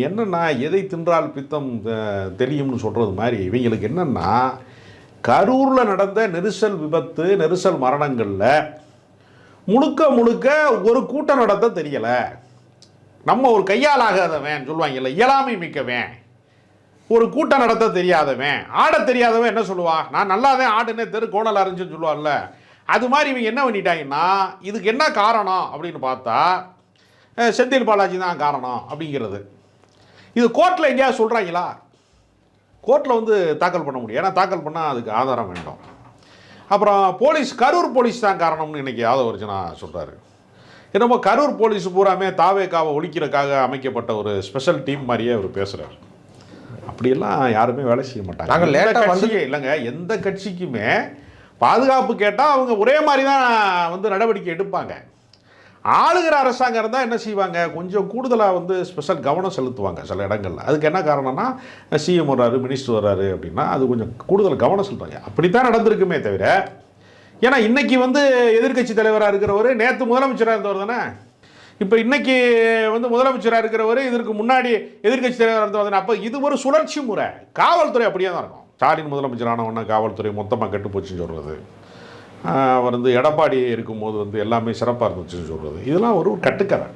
என்னென்னா எதை தின்றால் பித்தம் தெரியும்னு சொல்கிறது மாதிரி இவங்களுக்கு என்னென்னா கரூரில் நடந்த நெரிசல் விபத்து நெரிசல் மரணங்களில் முழுக்க ஒரு கூட்டம் நடத்த தெரியலை. நம்ம ஒரு கையால் ஆகாதவன் சொல்லுவாங்கல்ல, இயலாமை மிக்கவன், ஒரு கூட்டம் நடத்த தெரியாதவன், ஆட தெரியாதவன் என்ன சொல்லுவான், நான் நல்லாதான் ஆடுனே தெரு கோணல் அரைஞ்சுன்னு சொல்லுவார்ல. அது மாதிரி இவங்க என்ன பண்ணிட்டாங்கன்னா இதுக்கு என்ன காரணம் அப்படின்னு பார்த்தா செந்தில் பாலாஜி தான் காரணம் அப்படிங்கிறது. இது கோர்ட்டில் எங்கேயாவது சொல்கிறாங்களா? கோர்ட்டில் வந்து தாக்கல் பண்ண முடியும், ஏன்னா தாக்கல் பண்ணால் அதுக்கு ஆதாரம் வேண்டும். அப்புறம் போலீஸ், கரூர் போலீஸ் தான் காரணம்னு இன்றைக்கி யாதவர்ஜனா சொல்கிறாரு. என்னமோ கரூர் போலீஸ் பூராமே தாவேக்காவை ஒழிக்கிறதுக்காக அமைக்கப்பட்ட ஒரு ஸ்பெஷல் டீம் மாதிரியே அவர் பேசுகிறார். அப்படியெல்லாம் யாருமே வேலை செய்ய மாட்டாங்க. நாங்கள் லேட்டாக வந்து இல்லைங்க, எந்த கட்சிக்குமே பாதுகாப்பு கேட்டால் அவங்க ஒரே மாதிரி தான் வந்து நடவடிக்கை எடுப்பாங்க. ஆளுகிற அரசாங்கம் இருந்தால் என்ன செய்வாங்க, கொஞ்சம் கூடுதலாக வந்து ஸ்பெஷல் கவனம் செலுத்துவாங்க சில இடங்களில். அதுக்கு என்ன காரணம்னா சிஎம் வர்றாரு, மினிஸ்டர் வர்றாரு அப்படின்னா அது கொஞ்சம் கூடுதல் கவனம் செலுத்துவாங்க. அப்படித்தான் நடந்திருக்குமே தவிர, ஏன்னா இன்றைக்கி வந்து எதிர்க்கட்சி தலைவராக இருக்கிறவர் நேற்று முதலமைச்சராக இருந்தவர் தானே. இப்போ இன்றைக்கி வந்து முதலமைச்சராக இருக்கிறவர் இதற்கு முன்னாடி எதிர்க்கட்சி தலைவராக இருந்தவர் தானே. அப்போ இது ஒரு சுழற்சி முறை. காவல்துறை அப்படியே தான் இருக்கும். ஸ்டாலின் முதலமைச்சரானவொன்னே காவல்துறை மொத்தமாக கெட்டு போச்சுன்னு சொல்கிறது, அவர் வந்து எடப்பாடி இருக்கும்போது வந்து எல்லாமே சிறப்பாக இருந்துச்சுன்னு சொல்கிறது, இதெல்லாம் ஒரு கட்டுக்கதை.